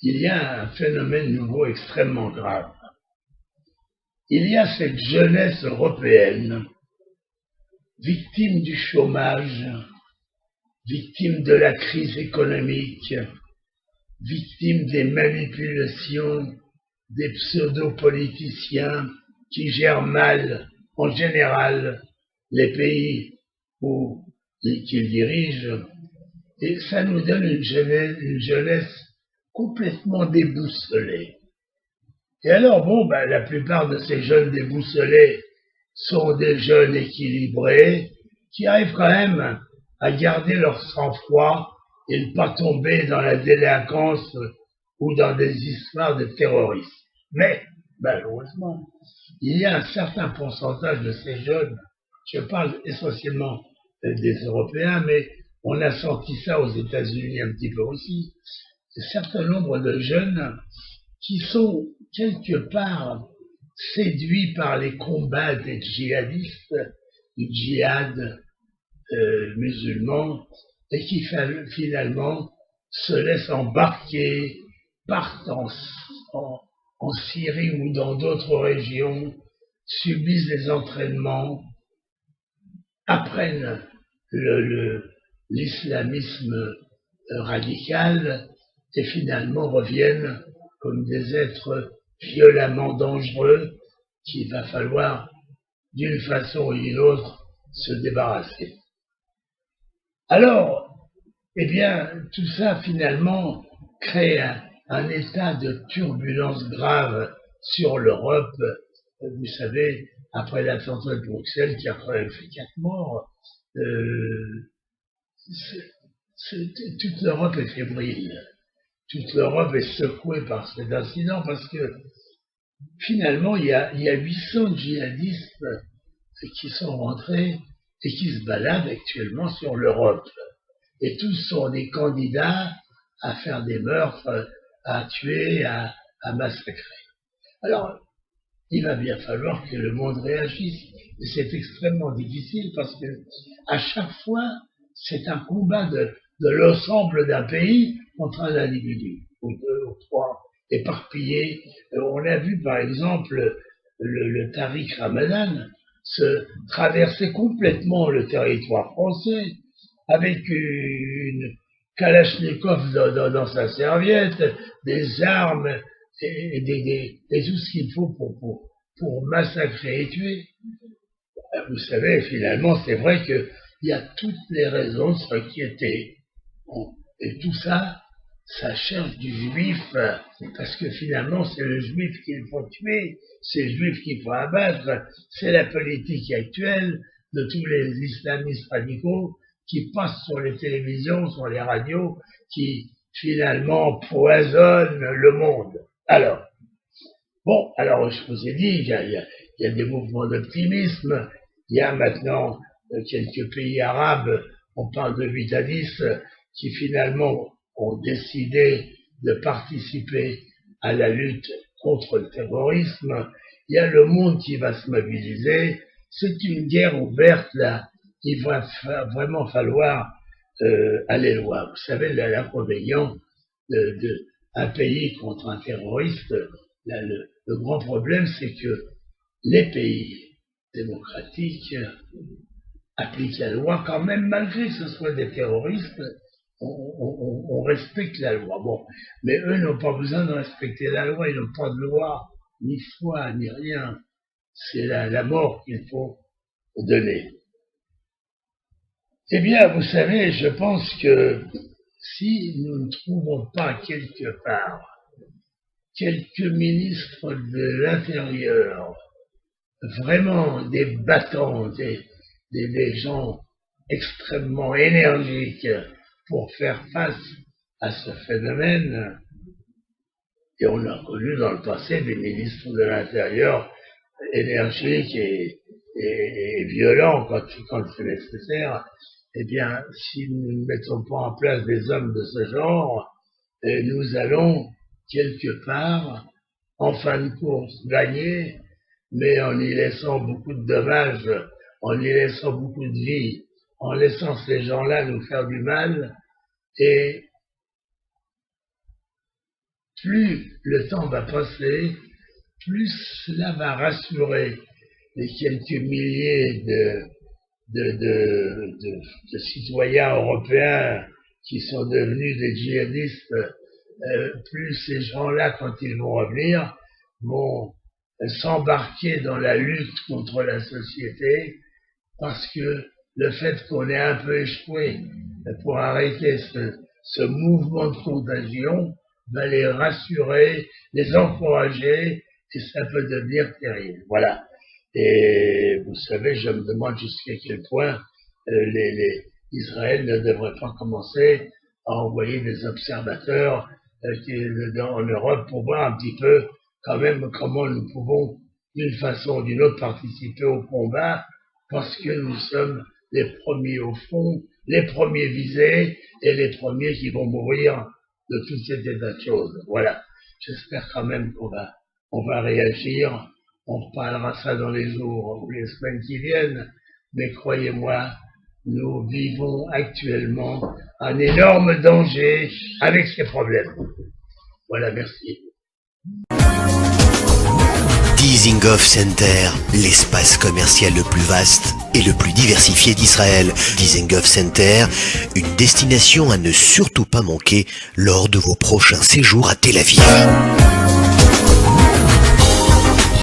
il y a un phénomène nouveau extrêmement grave. Il y a cette jeunesse européenne, victime du chômage, victime de la crise économique, victime des manipulations des pseudo-politiciens qui gèrent mal, en général, les pays qu'ils dirigent. Et ça nous donne une jeunesse complètement déboussolée. Et alors, la plupart de ces jeunes déboussolés sont des jeunes équilibrés qui arrivent quand même à garder leur sang-froid et ne pas tomber dans la délinquance ou dans des histoires de terrorisme. Mais, malheureusement, il y a un certain pourcentage de ces jeunes, je parle essentiellement des Européens, mais on a senti ça aux États-Unis un petit peu aussi, un certain nombre de jeunes qui sont quelque part séduits par les combats des djihadistes, du djihad musulman, et qui finalement se laissent embarquer, partent en Syrie ou dans d'autres régions, subissent des entraînements, apprennent l'islamisme radical et finalement reviennent comme des êtres violemment dangereux qu'il va falloir d'une façon ou d'une autre se débarrasser. Alors, tout ça finalement crée un état de turbulence grave sur l'Europe. Vous savez, après l'attentat de Bruxelles qui a quand même fait 4 morts, toute l'Europe est fébrile. Toute l'Europe est secouée par cet incident parce que finalement, il y a 800 djihadistes qui sont rentrés et qui se baladent actuellement sur l'Europe. Et tous sont des candidats à faire des meurtres, à tuer, à massacrer. Alors, il va bien falloir que le monde réagisse. Et c'est extrêmement difficile parce que à chaque fois, c'est un combat de l'ensemble d'un pays contre un individu, ou deux, ou trois, éparpillés. On a vu par exemple le Tariq Ramadan se traverser complètement le territoire français avec une Kalachnikov dans sa serviette, des armes et tout ce qu'il faut pour massacrer et tuer. Vous savez, finalement, c'est vrai qu'il y a toutes les raisons de s'inquiéter. Et tout ça, ça cherche du juif, parce que finalement, c'est le juif qu'il faut tuer, c'est le juif qu'il faut abattre, c'est la politique actuelle de tous les islamistes radicaux qui passent sur les télévisions, sur les radios, qui finalement poisonnent le monde. Alors, je vous ai dit, il y a des mouvements d'optimisme, il y a maintenant quelques pays arabes, on parle de 8 à 10, qui finalement ont décidé de participer à la lutte contre le terrorisme. Il y a le monde qui va se mobiliser. C'est une guerre ouverte, là. Il va vraiment falloir aller loin. Vous savez, l'inconvénient d'un pays contre un terroriste, le grand problème, c'est que les pays démocratiques appliquent la loi quand même, malgré que ce soit des terroristes, on respecte la loi. Bon, mais eux n'ont pas besoin de respecter la loi, ils n'ont pas de loi, ni foi, ni rien. C'est la mort qu'il faut donner. Eh bien, vous savez, je pense que si nous ne trouvons pas quelque part quelques ministres de l'Intérieur, vraiment des battants, des gens extrêmement énergiques pour faire face à ce phénomène, et on a connu dans le passé des ministres de l'Intérieur énergiques et violents quand c'est nécessaire, eh bien, si nous ne mettons pas en place des hommes de ce genre, nous allons quelque part, en fin de course, gagner, mais en y laissant beaucoup de dommages, en y laissant beaucoup de vies, en laissant ces gens-là nous faire du mal, et plus le temps va passer, plus cela va rassurer les quelques milliers de citoyens européens qui sont devenus des djihadistes, plus ces gens-là, quand ils vont revenir, vont s'embarquer dans la lutte contre la société, parce que le fait qu'on ait un peu échoué pour arrêter ce mouvement de contagion va les rassurer, les encourager, et ça peut devenir terrible. Voilà. Et vous savez, je me demande jusqu'à quel point Israël ne devrait pas commencer à envoyer des observateurs en Europe pour voir un petit peu quand même comment nous pouvons d'une façon ou d'une autre participer au combat, parce que nous sommes les premiers au fond, les premiers visés et les premiers qui vont mourir de tout cet état de choses. Voilà. J'espère quand même on va réagir. On reparlera ça dans les jours ou les semaines qui viennent. Mais croyez-moi, nous vivons actuellement un énorme danger avec ces problèmes. Voilà, merci. Dizengoff Center, l'espace commercial le plus vaste et le plus diversifié d'Israël. Dizengoff Center, une destination à ne surtout pas manquer lors de vos prochains séjours à Tel Aviv.